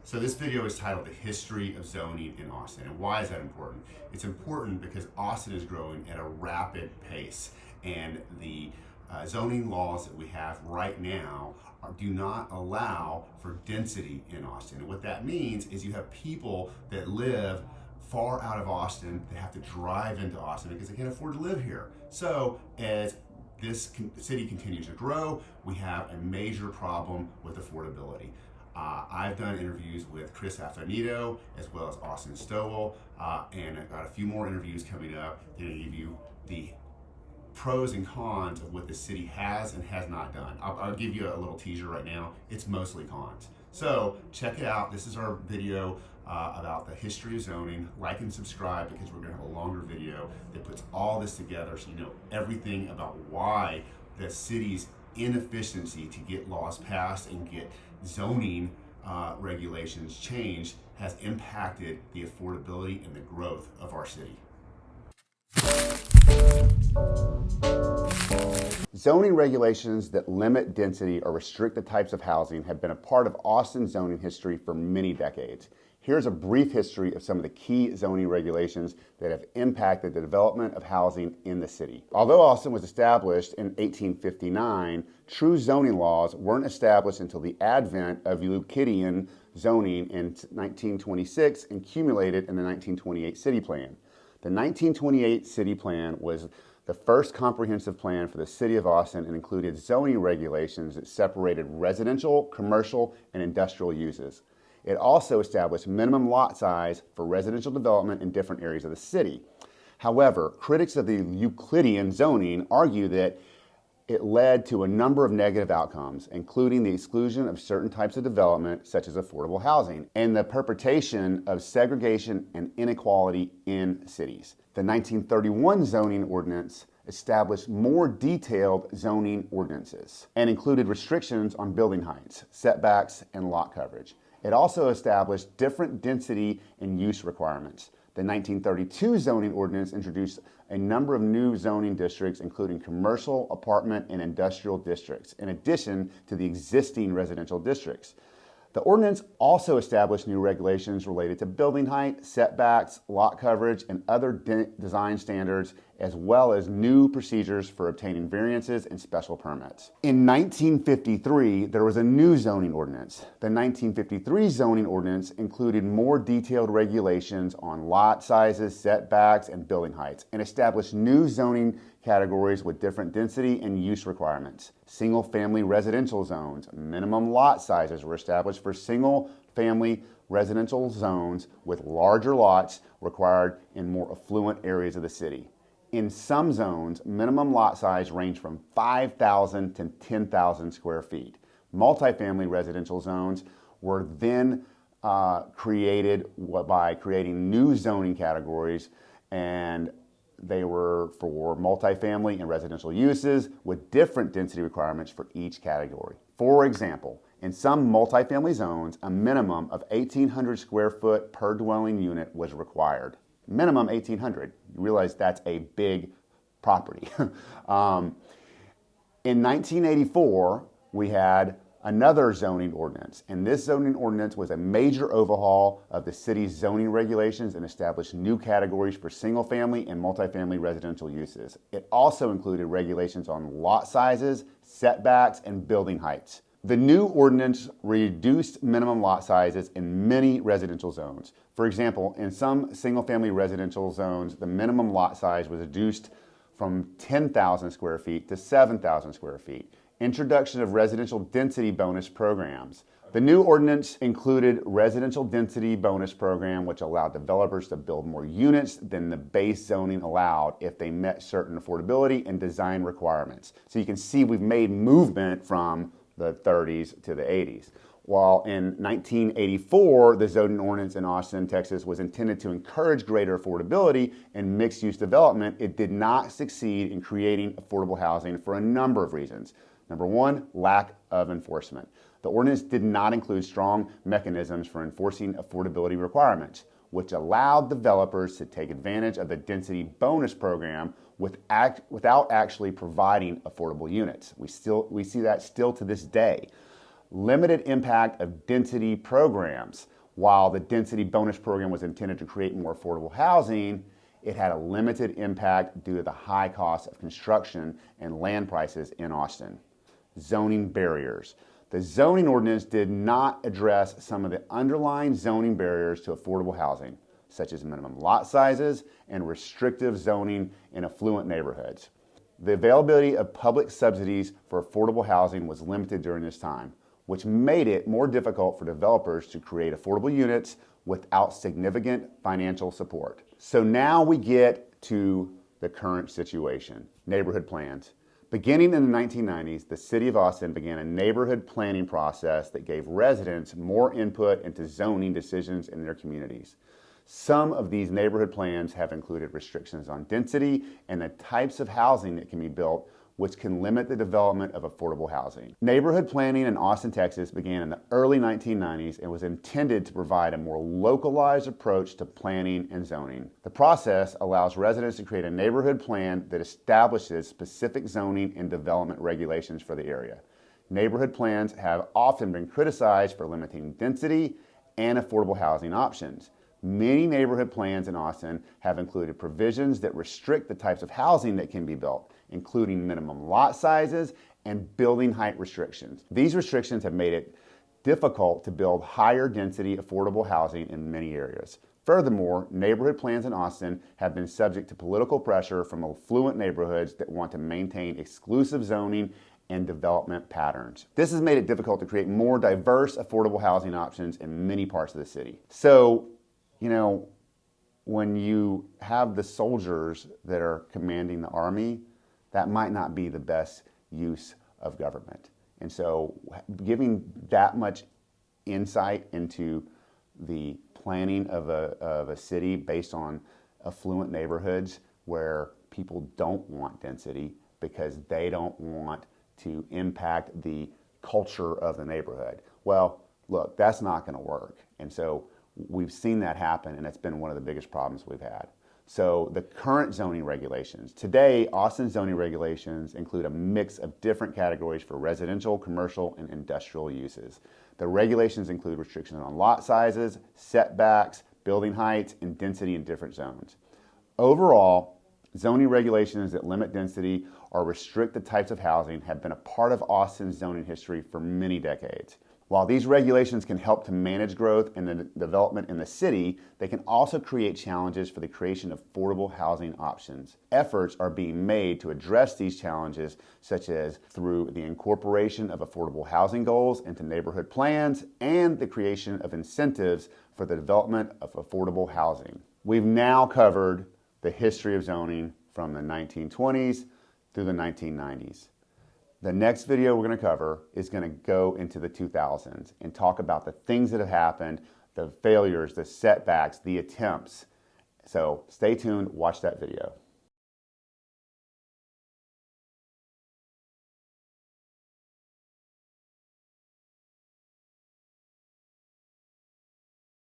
So this video is titled The History of Zoning in Austin. And why is that important? It's important because Austin is growing at a rapid pace, and the zoning laws that we have right now do not allow for density in Austin. And what that means is you have people that live far out of Austin that have to drive into Austin because they can't afford to live here. So as this city continues to grow, we have a major problem with affordability. I've done interviews with Chris Affanito as well as Austin Stowell, and I've got a few more interviews coming up that will give you the pros and cons of what the city has and has not done. I'll give you a little teaser right now. It's mostly cons. So check it out. This is our video about the history of zoning. Like and subscribe because we're going to have a longer video that puts all this together so you know everything about why the city's inefficiency to get laws passed and get zoning regulations changed has impacted the affordability and the growth of our city. Zoning regulations that limit density or restrict the types of housing have been a part of Austin's zoning history for many decades. Here's a brief history of some of the key zoning regulations that have impacted the development of housing in the city. Although Austin was established in 1859, true zoning laws weren't established until the advent of Euclidean zoning in 1926 and accumulated in the 1928 city plan. The 1928 city plan was the first comprehensive plan for the city of Austin and included zoning regulations that separated residential, commercial, and industrial uses. It also established minimum lot size for residential development in different areas of the city. However, critics of the Euclidean zoning argue that it led to a number of negative outcomes, including the exclusion of certain types of development, such as affordable housing, and the perpetuation of segregation and inequality in cities. The 1931 zoning ordinance established more detailed zoning ordinances and included restrictions on building heights, setbacks, and lot coverage. It also established different density and use requirements. The 1932 zoning ordinance introduced a number of new zoning districts, including commercial, apartment, and industrial districts, in addition to the existing residential districts. The ordinance also established new regulations related to building height, setbacks, lot coverage, and other design standards, as well as new procedures for obtaining variances and special permits. In 1953, there was a new zoning ordinance. The 1953 zoning ordinance included more detailed regulations on lot sizes, setbacks, and building heights, and established new zoning categories with different density and use requirements. Single-family residential zones, minimum lot sizes were established for single-family residential zones with larger lots required in more affluent areas of the city. In some zones, minimum lot size ranged from 5,000 to 10,000 square feet. Multifamily residential zones were then created by creating new zoning categories, and they were for multifamily and residential uses with different density requirements for each category. For example, in some multifamily zones, a minimum of 1,800 square foot per dwelling unit was required. Minimum 1,800. You realize that's a big property. In 1984, we had another zoning ordinance, and this zoning ordinance was a major overhaul of the city's zoning regulations and established new categories for single-family and multifamily residential uses. It also included regulations on lot sizes, setbacks, and building heights. The new ordinance reduced minimum lot sizes in many residential zones. For example, in some single-family residential zones, the minimum lot size was reduced from 10,000 square feet to 7,000 square feet. Introduction of residential density bonus programs. The new ordinance included residential density bonus program, which allowed developers to build more units than the base zoning allowed if they met certain affordability and design requirements. So you can see we've made movement from the 30s to the 80s. While in 1984, the zoning ordinance in Austin, Texas was intended to encourage greater affordability and mixed-use development, it did not succeed in creating affordable housing for a number of reasons. Number one, lack of enforcement. The ordinance did not include strong mechanisms for enforcing affordability requirements, which allowed developers to take advantage of the density bonus program without actually providing affordable units. We see that still to this day. limited impact of density programs. While the density bonus program was intended to create more affordable housing, it had a limited impact due to the high cost of construction and land prices in Austin. Zoning barriers. The zoning ordinance did not address some of the underlying zoning barriers to affordable housing, such as minimum lot sizes and restrictive zoning in affluent neighborhoods. The availability of public subsidies for affordable housing was limited during this time, which made it more difficult for developers to create affordable units without significant financial support. So now we get to the current situation, neighborhood plans. Beginning in the 1990s, the City of Austin began a neighborhood planning process that gave residents more input into zoning decisions in their communities. Some of these neighborhood plans have included restrictions on density and the types of housing that can be built, which can limit the development of affordable housing. Neighborhood planning in Austin, Texas began in the early 1990s and was intended to provide a more localized approach to planning and zoning. The process allows residents to create a neighborhood plan that establishes specific zoning and development regulations for the area. Neighborhood plans have often been criticized for limiting density and affordable housing options. Many neighborhood plans in Austin have included provisions that restrict the types of housing that can be built, including minimum lot sizes and building height restrictions. These restrictions have made it difficult to build higher density affordable housing in many areas. Furthermore, neighborhood plans in Austin have been subject to political pressure from affluent neighborhoods that want to maintain exclusive zoning and development patterns. This has made it difficult to create more diverse affordable housing options in many parts of the city. So, when you have the soldiers that are commanding the army, that might not be the best use of government. And so giving that much insight into the planning of a city based on affluent neighborhoods where people don't want density because they don't want to impact the culture of the neighborhood. Well, look, that's not going to work. And so we've seen that happen, and it's been one of the biggest problems we've had. So the current zoning regulations. Today, Austin zoning regulations include a mix of different categories for residential, commercial, and industrial uses. The regulations include restrictions on lot sizes, setbacks, building heights, and density in different zones. Overall, zoning regulations that limit density or restrict the types of housing have been a part of Austin's zoning history for many decades. While these regulations can help to manage growth and the development in the city, they can also create challenges for the creation of affordable housing options. Efforts are being made to address these challenges, such as through the incorporation of affordable housing goals into neighborhood plans and the creation of incentives for the development of affordable housing. We've now covered the history of zoning from the 1920s through the 1990s. The next video we're going to cover is going to go into the 2000s and talk about the things that have happened, the failures, the setbacks, the attempts. So stay tuned, watch that video.